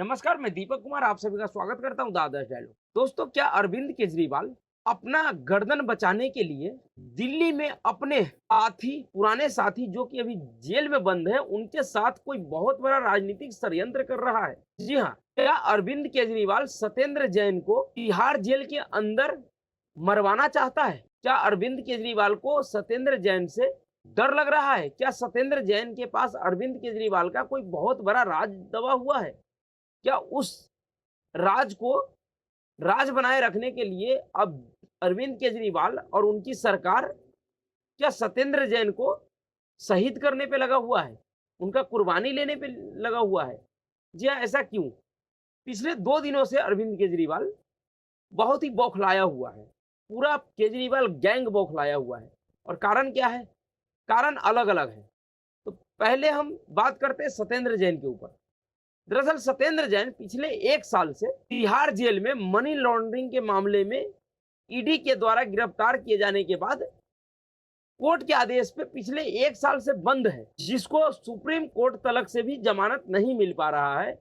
नमस्कार, मैं दीपक कुमार आप सभी का स्वागत करता हूं द आदर्श डायलॉग। दोस्तों, क्या अरविंद केजरीवाल अपना गर्दन बचाने के लिए दिल्ली में अपने पुराने साथी जो कि अभी जेल में बंद है, उनके साथ कोई बहुत बड़ा राजनीतिक षड्यंत्र कर रहा है? जी हाँ, क्या अरविंद केजरीवाल सत्येंद्र जैन को तिहाड़ जेल के अंदर मरवाना चाहता है? क्या अरविंद केजरीवाल को सत्येंद्र जैन से डर लग रहा है? क्या सत्येंद्र जैन के पास अरविंद केजरीवाल का कोई बहुत बड़ा राज दबा हुआ है? क्या उस राज को राज बनाए रखने के लिए अब अरविंद केजरीवाल और उनकी सरकार क्या सत्येंद्र जैन को शहीद करने पे लगा हुआ है? उनका कुर्बानी लेने पे लगा हुआ है? जी हाँ, ऐसा क्यों? पिछले 2 दिनों से अरविंद केजरीवाल बहुत ही बौखलाया हुआ है। पूरा केजरीवाल गैंग बौखलाया हुआ है और कारण क्या है? कारण अलग-अलग है। तो पहले हम बात करते हैं सत्येंद्र जैन के ऊपर। दरअसल सत्येंद्र जैन पिछले 1 साल से तिहाड़ जेल में मनी लॉन्ड्रिंग के मामले में ईडी के द्वारा गिरफ्तार किए जाने के बाद कोर्ट के आदेश पे पिछले 1 साल से बंद है, जिसको सुप्रीम कोर्ट तलक से भी जमानत नहीं मिल पा रहा है।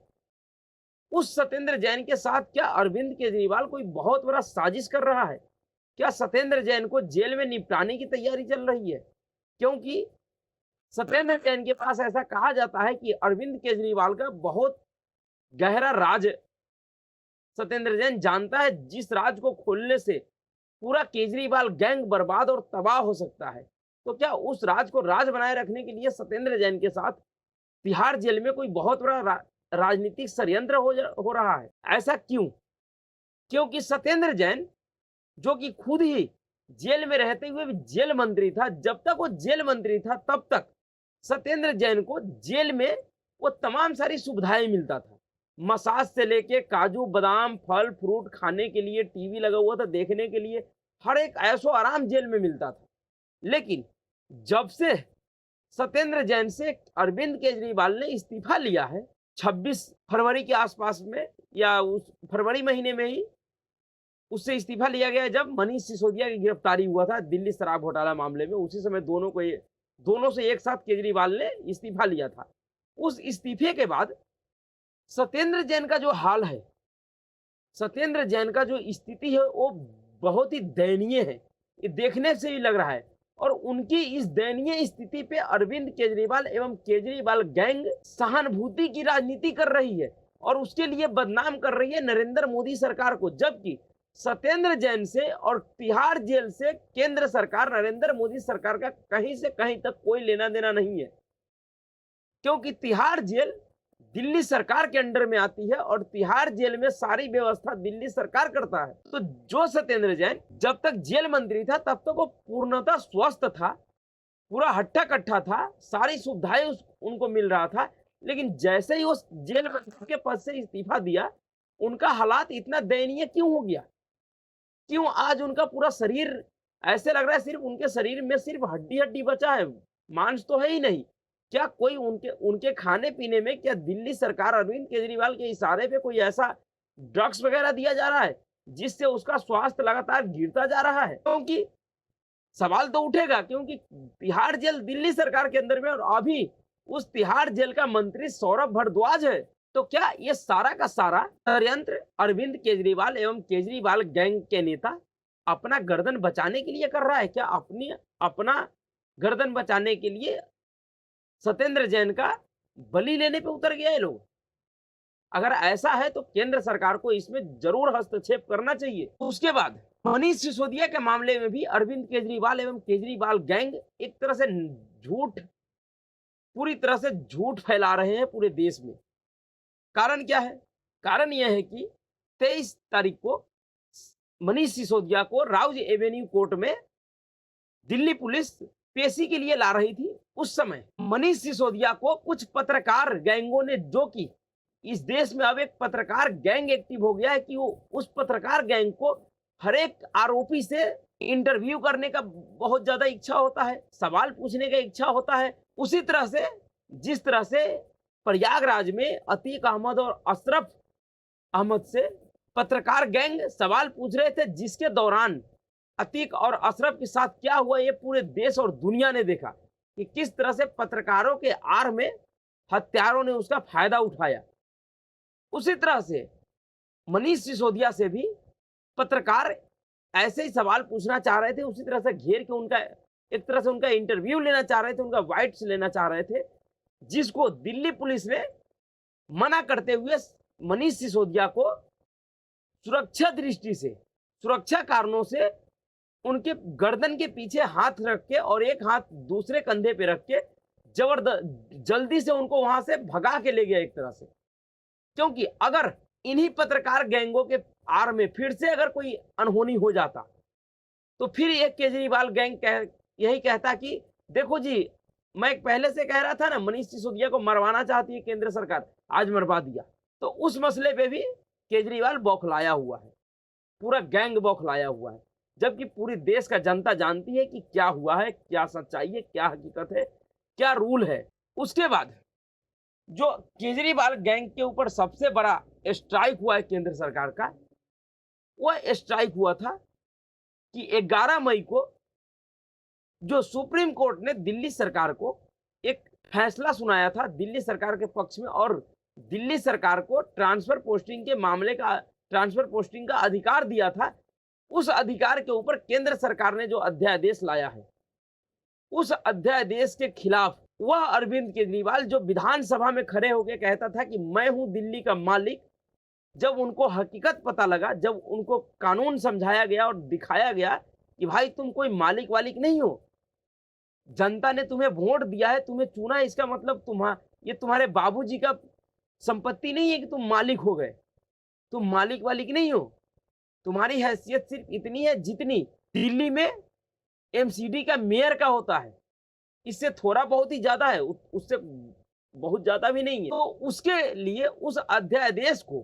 उस सत्येंद्र जैन के साथ क्या अरविंद केजरीवाल कोई बहुत बड़ा साजिश कर रहा है? क्या सत्येंद्र जैन को जेल में निपटाने की तैयारी चल रही है? क्योंकि सत्येंद्र जैन के पास ऐसा कहा जाता है कि अरविंद केजरीवाल का बहुत गहरा राज सत्येंद्र जैन जानता है, जिस राज को खोलने से पूरा केजरीवाल गैंग बर्बाद और तबाह हो सकता है। तो क्या उस राज को राज बनाए रखने के लिए सत्येंद्र जैन के साथ तिहाड़ जेल में कोई बहुत बड़ा राजनीतिक षड्यंत्र हो रहा है? ऐसा क्यों? क्योंकि सत्येंद्र जैन जो कि खुद ही जेल में रहते हुए भी जेल मंत्री था, जब तक वो जेल मंत्री था तब तक सत्येंद्र जैन को जेल में वो तमाम सारी सुविधाएं मिलता था। मसाज से लेके काजू बादाम फल फ्रूट खाने के लिए, टीवी लगा हुआ था देखने के लिए, हर एक ऐशो आराम जेल में मिलता था। लेकिन जब से सत्येंद्र जैन से अरविंद केजरीवाल ने इस्तीफा लिया है 26 फरवरी के आसपास में, या उस फरवरी महीने में ही उससे इस्तीफा लिया गया जब मनीष सिसोदिया की गिरफ्तारी हुआ था दिल्ली शराब घोटाला मामले में। उसी समय दोनों से एक साथ केजरीवाल ने इस्तीफा लिया था। उस इस्तीफे के बाद सत्येंद्र जैन का जो हाल है, सत्येंद्र जैन का जो स्थिति है, वो बहुत ही दयनीय है। ये देखने से ही लग रहा है। और उनकी इस दयनीय स्थिति पे अरविंद केजरीवाल एवं केजरीवाल गैंग सहानुभूति की राजनीति कर रही है और उसके लिए बदनाम कर रही है नरेंद्र मोदी सरकार को, जबकि सत्येंद्र जैन से और तिहाड़ जेल से केंद्र सरकार, नरेंद्र मोदी सरकार का कहीं से कहीं तक कोई लेना देना नहीं है। क्योंकि तिहाड़ जेल दिल्ली सरकार के अंडर में आती है और तिहाड़ जेल में सारी व्यवस्था दिल्ली सरकार करता है। तो जो सत्येंद्र जैन जब तक जेल मंत्री था तब तक वो पूर्णतः स्वस्थ था, पूरा हट्टा कट्ठा था, सारी सुविधाएं उनको मिल रहा था। लेकिन जैसे ही वो जेल मंत्री के पद से इस्तीफा दिया, उनका हालात इतना दयनीय क्यों हो गया? क्यों आज उनका पूरा शरीर ऐसे लग रहा है सिर्फ उनके शरीर में सिर्फ हड्डी हड्डी बचा है, मांस तो है ही नहीं। क्या कोई उनके उनके खाने पीने में क्या दिल्ली सरकार अरविंद केजरीवाल के इशारे पे कोई ऐसा ड्रग्स वगैरह दिया जा रहा है जिससे उसका स्वास्थ्य लगातार गिरता जा रहा है? क्योंकि सवाल तो उठेगा, क्योंकि तिहाड़ जेल दिल्ली सरकार के अंदर में और अभी उस तिहाड़ जेल का मंत्री सौरभ भारद्वाज है। तो क्या ये सारा का सारा षड्यंत्र अरविंद केजरीवाल एवं केजरीवाल गैंग के नेता अपना गर्दन बचाने के लिए कर रहा है? क्या अपना गर्दन बचाने के लिए सत्येंद्र जैन का बलि लेने पे उतर गया है लोग? अगर ऐसा है तो केंद्र सरकार को इसमें जरूर हस्तक्षेप करना चाहिए। उसके बाद मनीष सिसोदिया के मामले में भी अरविंद केजरीवाल एवं केजरीवाल गैंग एक तरह से पूरी तरह से झूठ फैला रहे हैं पूरे देश में। कारण क्या है? कारण यह है कि 23 तारीख को मनीष सिसोदिया को राउज एवेन्यू कोर्ट में दिल्ली पुलिस पेशी के लिए ला रही थी। उस समय मनीष सिसोदिया को कुछ पत्रकार गैंगों ने, जो कि इस देश में अब एक पत्रकार गैंग एक्टिव हो गया है कि वो उस पत्रकार गैंग को हर एक आरोपी से इंटरव्यू करने का बहुत ज्यादा इच्छा होता है, सवाल पूछने का इच्छा होता है। उसी तरह से जिस तरह से प्रयागराज में अतीक अहमद और अशरफ अहमद से पत्रकार गैंग सवाल पूछ रहे थे, जिसके दौरान अतीक और अशरफ के साथ क्या हुआ ये पूरे देश और दुनिया ने देखा कि किस तरह से पत्रकारों के आड़ में हत्यारों ने उसका फायदा उठाया। उसी तरह से मनीष सिसोदिया से भी पत्रकार ऐसे ही सवाल पूछना चाह रहे थे, उसी तरह से घेर के उनका एक तरह से उनका इंटरव्यू लेना चाह रहे थे, उनका वाइट्स लेना चाह रहे थे, जिसको दिल्ली पुलिस ने मना करते हुए मनीष सिसोदिया को सुरक्षा दृष्टि से, सुरक्षा कारणों से उनके गर्दन के पीछे हाथ रख के और एक हाथ दूसरे कंधे पे रख के जल्दी से उनको वहां से भगा के ले गया एक तरह से। क्योंकि अगर इन्हीं पत्रकार गैंगों के आड़ में फिर से अगर कोई अनहोनी हो जाता, तो फिर ये केजरीवाल गैंग यही कहता कि देखो जी, मैं पहले से कह रहा था ना, मनीष सिसोदिया को मरवाना चाहती है केंद्र सरकार, आज मरवा दिया। तो उस मसले पे भी केजरीवाल बौखलाया हुआ है, पूरा गैंग बौखलाया हुआ है, जबकि पूरी देश का जनता जानती है कि क्या हुआ है, क्या सच्चाई है, क्या हकीकत है, क्या रूल है। उसके बाद जो केजरीवाल गैंग के ऊपर सबसे बड़ा स्ट्राइक हुआ है केंद्र सरकार का, वह स्ट्राइक हुआ था कि 11 मई को जो सुप्रीम कोर्ट ने दिल्ली सरकार को एक फैसला सुनाया था दिल्ली सरकार के पक्ष में, और दिल्ली सरकार को ट्रांसफर पोस्टिंग का अधिकार दिया था। उस अधिकार के ऊपर केंद्र सरकार ने जो अध्यादेश लाया है, उस अध्यादेश के खिलाफ वह अरविंद केजरीवाल जो विधानसभा में खड़े होकर कहता था कि मैं हूं दिल्ली का मालिक, जब उनको हकीकत पता लगा, जब उनको कानून समझाया गया और दिखाया गया कि भाई तुम कोई मालिक वालिक नहीं हो, जनता ने तुम्हें वोट दिया है, तुम्हें चुना है, इसका मतलब ये तुम्हारे बाबूजी का संपत्ति नहीं है कि तुम मालिक हो गए, तुम मालिक वालिक नहीं हो। तुम्हारी हैसियत सिर्फ इतनी है जितनी दिल्ली में एमसीडी का मेयर का होता है, इससे थोड़ा बहुत ही ज्यादा है, उससे बहुत ज्यादा भी नहीं है। तो उसके लिए उस अध्यादेश को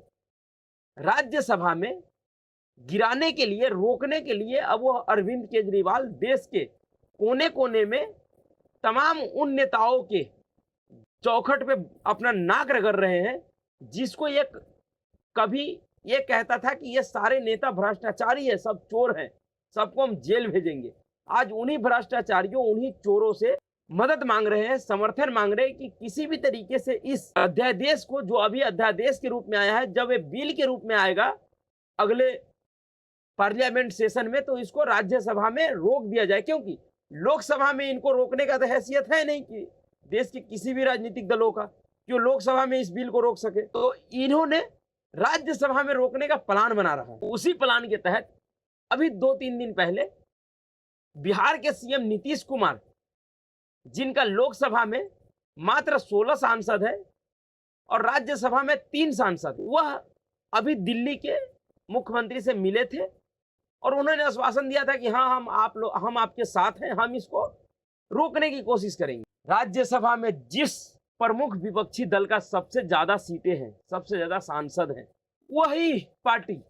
राज्यसभा में गिराने के लिए, रोकने के लिए अब वो अरविंद केजरीवाल देश के कोने कोने में तमाम उन नेताओं के चौखट पे अपना नाक रगड़ रहे हैं, जिसको ये कभी ये कहता था कि ये सारे नेता भ्रष्टाचारी है, सब चोर हैं, सबको हम जेल भेजेंगे। आज उन्हीं भ्रष्टाचारियों, उन्हीं चोरों से मदद मांग रहे हैं, समर्थन मांग रहे हैं कि किसी भी तरीके से इस अध्यादेश को, जो अभी अध्यादेश के रूप में आया है, जब ये बिल के रूप में आएगा अगले पार्लियामेंट सेशन में, तो इसको राज्यसभा में रोक दिया जाए, क्योंकि लोकसभा में इनको रोकने का तो हैसियत है नहीं कि देश के किसी भी राजनीतिक दलों का, क्यों लोकसभा में इस बिल को रोक सके। तो इन्होंने राज्यसभा में रोकने का प्लान बना रहा है। उसी प्लान के तहत अभी 2-3 दिन पहले बिहार के सीएम नीतीश कुमार, जिनका लोकसभा में मात्र 16 सांसद है और राज्यसभा में 3 सांसद, वह अभी दिल्ली के मुख्यमंत्री से मिले थे और उन्होंने आश्वासन दिया था कि हाँ, हम आपके साथ हैं, हम इसको रोकने की कोशिश करेंगे। राज्यसभा में जिस प्रमुख विपक्षी दल का सबसे ज्यादा सीटें हैं, सबसे ज्यादा सांसद हैं, वही पार्टी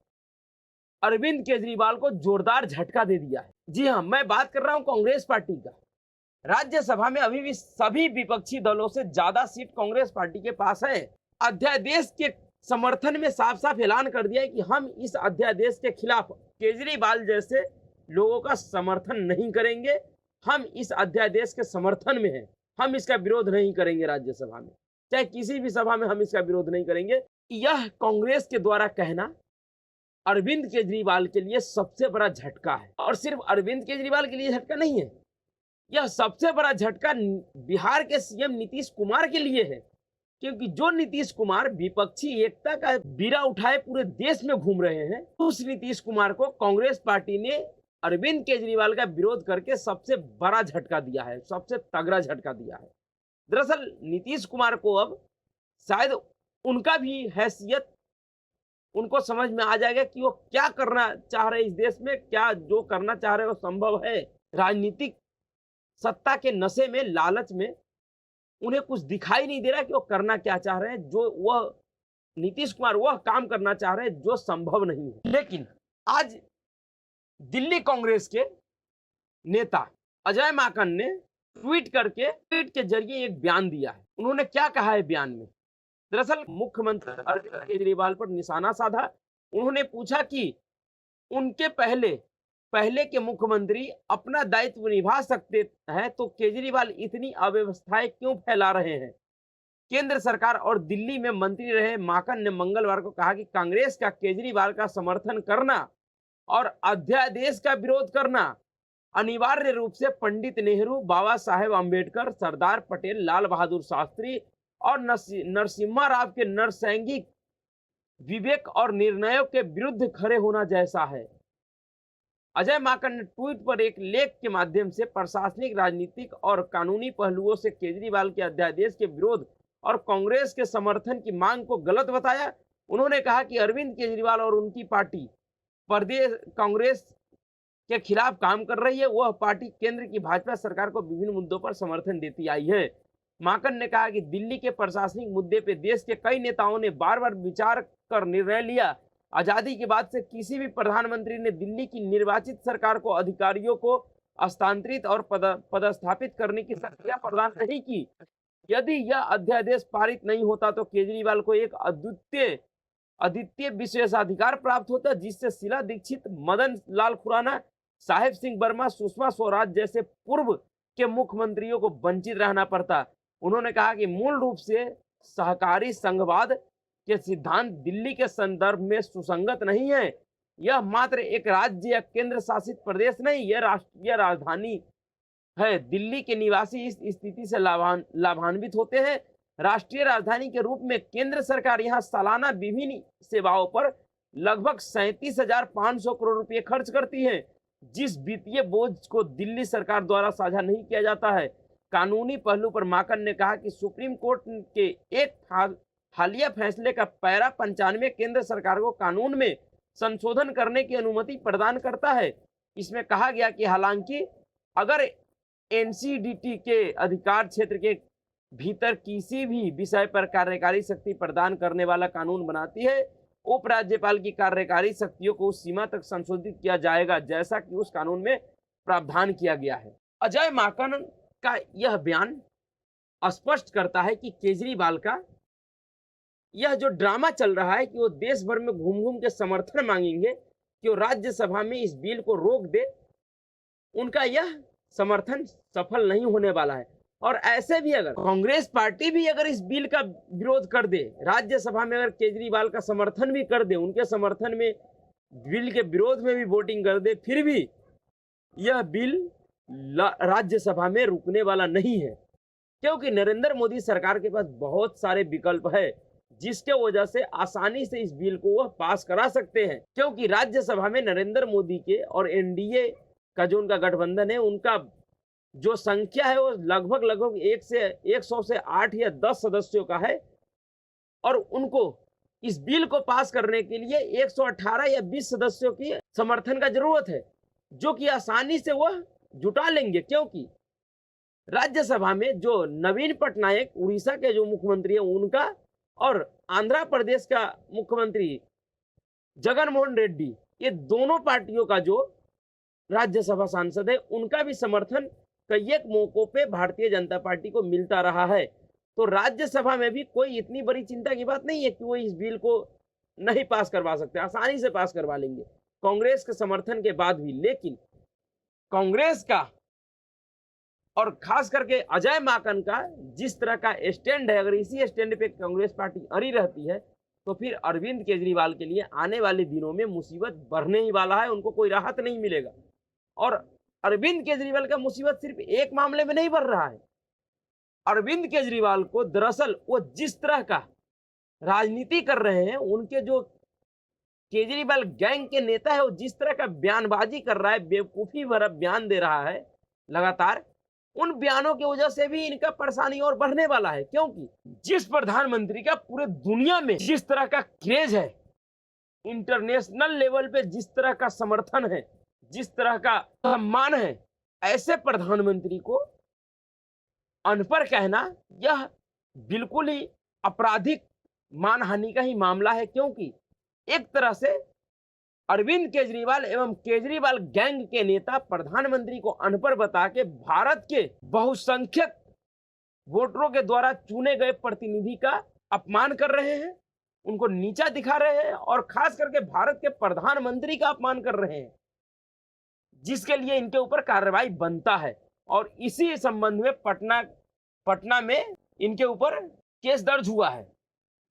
अरविंद केजरीवाल को जोरदार झटका दे दिया है। जी हाँ, मैं बात कर रहा हूं कांग्रेस पार्टी का। राज्यसभा में अभी भी सभी विपक्षी दलों से ज्यादा सीट कांग्रेस पार्टी के पास है। अध्यादेश के समर्थन में साफ साफ ऐलान कर दिया है कि हम इस अध्यादेश के खिलाफ केजरीवाल जैसे लोगों का समर्थन नहीं करेंगे, हम इस अध्यादेश के समर्थन में हैं, हम इसका विरोध नहीं करेंगे। राज्यसभा में चाहे किसी भी सभा में हम इसका विरोध नहीं करेंगे। यह कांग्रेस के द्वारा कहना अरविंद केजरीवाल के लिए सबसे बड़ा झटका है, और सिर्फ अरविंद केजरीवाल के लिए झटका नहीं है, यह सबसे बड़ा झटका बिहार के सीएम नीतीश कुमार के लिए है, क्योंकि जो नीतीश कुमार विपक्षी एकता का बीड़ा उठाए पूरे देश में घूम रहे हैं, उस नीतीश कुमार को कांग्रेस पार्टी ने अरविंद केजरीवाल का विरोध करके सबसे बड़ा झटका दिया है, सबसे तगड़ा झटका दिया है। दरअसल नीतीश कुमार को अब शायद उनका भी हैसियत उनको समझ में आ जाएगा कि वो क्या करना चाह रहे इस देश में, क्या जो करना चाह रहे वो संभव है। राजनीतिक सत्ता के नशे में, लालच में उन्हें कुछ दिखाई नहीं दे रहा कि वो करना क्या चाह रहे हैं। जो वह नीतीश कुमार वह काम करना चाह रहे हैं जो संभव नहीं है। लेकिन आज दिल्ली कांग्रेस के नेता अजय माकन ने ट्वीट के जरिए एक बयान दिया है। उन्होंने क्या कहा है बयान में? दरअसल मुख्यमंत्री अरविंद केजरीवाल पर निशाना साधा। उन्होंने पूछा कि उनके पहले के मुख्यमंत्री अपना दायित्व निभा सकते हैं, तो केजरीवाल इतनी अव्यवस्थाएं क्यों फैला रहे हैं? केंद्र सरकार और दिल्ली में मंत्री रहे माकन ने मंगलवार को कहा कि कांग्रेस का केजरीवाल का समर्थन करना और अध्यादेश का विरोध करना अनिवार्य रूप से पंडित नेहरू, बाबा साहेब अंबेडकर, सरदार पटेल, लाल बहादुर शास्त्री और नरसिम्हा राव के नरसैंगिक विवेक और निर्णयों के विरुद्ध खड़े होना जैसा है। अजय माकन ने ट्वीट पर एक लेख के माध्यम से प्रशासनिक, राजनीतिक और कानूनी पहलुओं से केजरीवाल के अध्यादेश के विरोध और कांग्रेस के समर्थन की मांग को गलत बताया। उन्होंने कहा कि अरविंद केजरीवाल और उनकी पार्टी प्रदेश कांग्रेस के खिलाफ काम कर रही है। वह पार्टी केंद्र की भाजपा सरकार को विभिन्न मुद्दों पर समर्थन देती आई है। माकन ने कहा कि दिल्ली के प्रशासनिक मुद्दे पर देश के कई नेताओं ने बार बार विचार कर निर्णय लिया। आजादी के बाद से किसी भी प्रधानमंत्री ने दिल्ली की निर्वाचित सरकार को अधिकारियों को हस्तांतरित और पदस्थापित करने की शक्तियां प्रदान नहीं की। यदि यह अध्यादेश पारित नहीं होता तो केजरीवाल को एक अद्वितीय विशेषाधिकार प्राप्त होता, जिससे शीला दीक्षित, मदन लाल खुराना, साहेब सिंह वर्मा, सुषमा स्वराज जैसे पूर्व के मुख्यमंत्रियों को वंचित रहना पड़ता। उन्होंने कहा कि मूल रूप से सहकारी संघवाद के सिद्धांत दिल्ली के संदर्भ में सुसंगत नहीं है। यह मात्र एक राज्य या केंद्र शासित प्रदेश नहीं, यह राष्ट्रीय राजधानी है। दिल्ली के निवासी इस स्थिति से लाभान्वित होते हैं। राष्ट्रीय राजधानी के रूप में केंद्र सरकार यहां सालाना विभिन्न सेवाओं पर लगभग 37,500 करोड़ रुपए खर्च करती है, जिस वित्तीय बोझ को दिल्ली सरकार द्वारा साझा नहीं किया जाता है। कानूनी पहलू पर माकन ने कहा कि सुप्रीम कोर्ट के एक हालिया फैसले का पैरा 95 केंद्र सरकार को कानून में संशोधन करने की अनुमति प्रदान करता है। इसमें कहा गया कि हालांकि अगर एनसीडीटी के अधिकार क्षेत्र के भीतर किसी भी विषय पर कार्यकारी शक्ति प्रदान करने वाला कानून बनाती है, उपराज्यपाल की कार्यकारी शक्तियों को उस सीमा तक संशोधित किया जाएगा जैसा कि उस कानून में प्रावधान किया गया है। अजय माकन का यह बयान स्पष्ट करता है कि केजरीवाल का यह जो ड्रामा चल रहा है कि वो देश भर में घूम घूम के समर्थन मांगेंगे कि वो राज्यसभा में इस बिल को रोक दे, उनका यह समर्थन सफल नहीं होने वाला है। और ऐसे भी अगर कांग्रेस पार्टी भी अगर इस बिल का विरोध कर दे, राज्यसभा में अगर केजरीवाल का समर्थन भी कर दे, उनके समर्थन में बिल के विरोध में भी वोटिंग कर दे, फिर भी यह बिल राज्यसभा में रुकने वाला नहीं है, क्योंकि नरेंद्र मोदी सरकार के पास बहुत सारे विकल्प है जिसके वजह से आसानी से इस बिल को वह पास करा सकते हैं। क्योंकि राज्यसभा में नरेंद्र मोदी के और एनडीए का जो उनका गठबंधन है, उनका जो संख्या है वो लगभग 100 से 8 या 10 सदस्यों का है, और उनको इस बिल को पास करने के लिए 118 या 20 सदस्यों की समर्थन का जरूरत है, जो कि आसानी से वह जुटा लेंगे। क्योंकि राज्यसभा में जो नवीन पटनायक उड़ीसा के जो मुख्यमंत्री है उनका, और आंध्र प्रदेश का मुख्यमंत्री जगनमोहन रेड्डी, ये दोनों पार्टियों का जो राज्यसभा सांसद है उनका भी समर्थन कई एक मौकों पे भारतीय जनता पार्टी को मिलता रहा है। तो राज्यसभा में भी कोई इतनी बड़ी चिंता की बात नहीं है कि वो इस बिल को नहीं पास करवा सकते, आसानी से पास करवा लेंगे कांग्रेस के समर्थन के बाद भी। लेकिन कांग्रेस का और खास करके अजय माकन का जिस तरह का स्टैंड है, अगर इसी स्टैंड पे कांग्रेस पार्टी अड़ी रहती है तो फिर अरविंद केजरीवाल के लिए आने वाले दिनों में मुसीबत बढ़ने ही वाला है, उनको कोई राहत नहीं मिलेगा। और अरविंद केजरीवाल का मुसीबत सिर्फ एक मामले में नहीं बढ़ रहा है। अरविंद केजरीवाल को दरअसल वो जिस तरह का राजनीति कर रहे हैं, उनके जो केजरीवाल गैंग के नेता है वो जिस तरह का बयानबाजी कर रहा है, बेवकूफी भरा बयान दे रहा है लगातार, उन बयानों की वजह से भी इनका परेशानी और बढ़ने वाला है। क्योंकि जिस प्रधानमंत्री का पूरे दुनिया में जिस तरह का क्रेज है, इंटरनेशनल लेवल पे जिस तरह का समर्थन है, जिस तरह का सम्मान है, ऐसे प्रधानमंत्री को अनपढ़ कहना यह बिल्कुल ही आपराधिक मानहानि का ही मामला है। क्योंकि एक तरह से अरविंद केजरीवाल एवं केजरीवाल गैंग के नेता प्रधानमंत्री को अनपढ़ बता के भारत के बहुसंख्यक वोटरों के द्वारा चुने गए प्रतिनिधि का अपमान कर रहे हैं, उनको नीचा दिखा रहे हैं, और खास करके भारत के प्रधानमंत्री का अपमान कर रहे हैं, जिसके लिए इनके ऊपर कार्रवाई बनता है। और इसी संबंध में पटना में इनके ऊपर केस दर्ज हुआ है।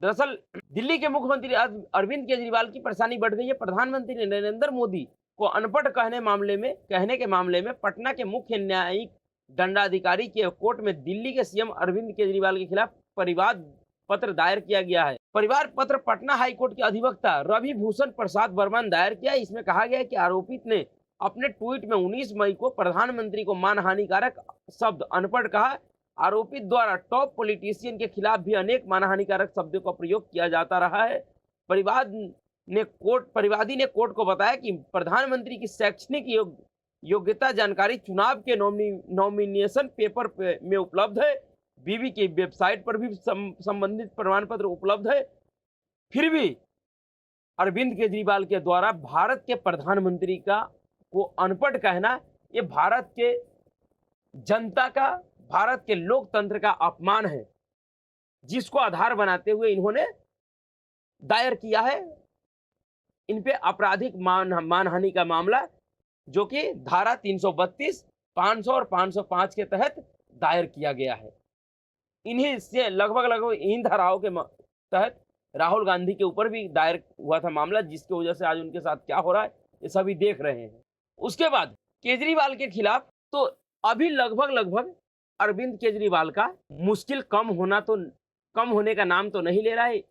दरअसल दिल्ली के मुख्यमंत्री अरविंद केजरीवाल की परेशानी बढ़ गई है। प्रधानमंत्री नरेंद्र मोदी को अनपढ़ कहने के मामले में पटना के मुख्य न्यायिक दंडाधिकारी के कोर्ट में दिल्ली के सीएम अरविंद केजरीवाल के खिलाफ परिवाद पत्र दायर किया गया है। परिवार पत्र पटना हाईकोर्ट के अधिवक्ता रवि भूषण प्रसाद वर्मा ने दायर किया। इसमें कहा गया है कि आरोपित ने अपने ट्वीट में 19 मई को प्रधानमंत्री को मानहानिकारक शब्द अनपढ़ कहा। आरोपित द्वारा टॉप पॉलिटिशियन के खिलाफ भी अनेक मानहानिकारक शब्दों का प्रयोग किया जाता रहा है। परिवादी ने कोर्ट को बताया कि प्रधानमंत्री की शैक्षणिक योग्यता जानकारी चुनाव के नॉमिनेशन पेपर में उपलब्ध है। बीवी की वेबसाइट पर भी संबंधित प्रमाण पत्र उपलब्ध है। फिर भी अरविंद केजरीवाल के द्वारा भारत के प्रधानमंत्री को अनपढ़ कहना, ये भारत के जनता का, भारत के लोकतंत्र का अपमान है, जिसको आधार बनाते हुए इन्होंने दायर किया है इन पे आपराधिक मानहानि का मामला, जो कि धारा 332, 500 और 505 के तहत दायर किया गया है। इन्हीं से लगभग इन धाराओं के तहत राहुल गांधी के ऊपर भी दायर हुआ था मामला, जिसकी वजह से आज उनके साथ क्या हो रहा है ये सभी देख रहे हैं। उसके बाद केजरीवाल के खिलाफ तो अभी लगभग अरविंद केजरीवाल का मुश्किल कम होने का नाम तो नहीं ले रहा है,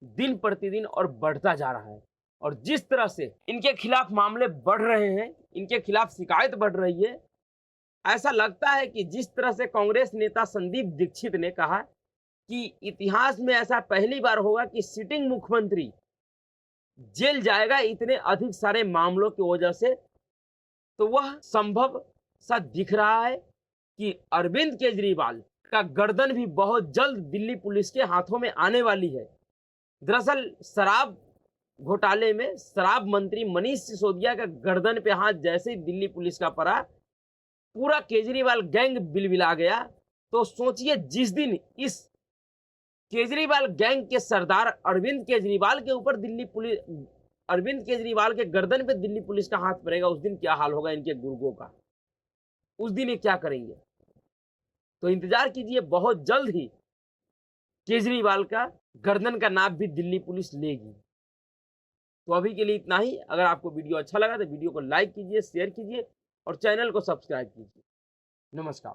दिन प्रतिदिन और बढ़ता जा रहा है। और जिस तरह से इनके खिलाफ मामले बढ़ रहे हैं, इनके खिलाफ शिकायत बढ़ रही है, ऐसा लगता है कि जिस तरह से कांग्रेस नेता संदीप दीक्षित ने कहा कि इतिहास में ऐसा पहली बार होगा कि सिटिंग मुख्यमंत्री जेल जाएगा इतने अधिक सारे मामलों की वजह से, तो वह संभव सा दिख रहा है कि अरविंद केजरीवाल का गर्दन भी बहुत जल्द दिल्ली पुलिस के हाथों में आने वाली है। दरअसल शराब घोटाले में शराब मंत्री मनीष सिसोदिया का गर्दन पे हाथ जैसे ही दिल्ली पुलिस का पड़ा, पूरा केजरीवाल गैंग बिलबिला गया। तो सोचिए, जिस दिन इस केजरीवाल गैंग के सरदार अरविंद केजरीवाल के ऊपर अरविंद केजरीवाल के गर्दन पे दिल्ली पुलिस का हाथ पड़ेगा, उस दिन क्या हाल होगा इनके गुर्गों का, उस दिन ये क्या करेंगे। तो इंतजार कीजिए, बहुत जल्द ही केजरीवाल का गर्दन का नाप भी दिल्ली पुलिस लेगी। तो अभी के लिए इतना ही। अगर आपको वीडियो अच्छा लगा तो वीडियो को लाइक कीजिए, शेयर कीजिए और चैनल को सब्सक्राइब कीजिए। नमस्कार।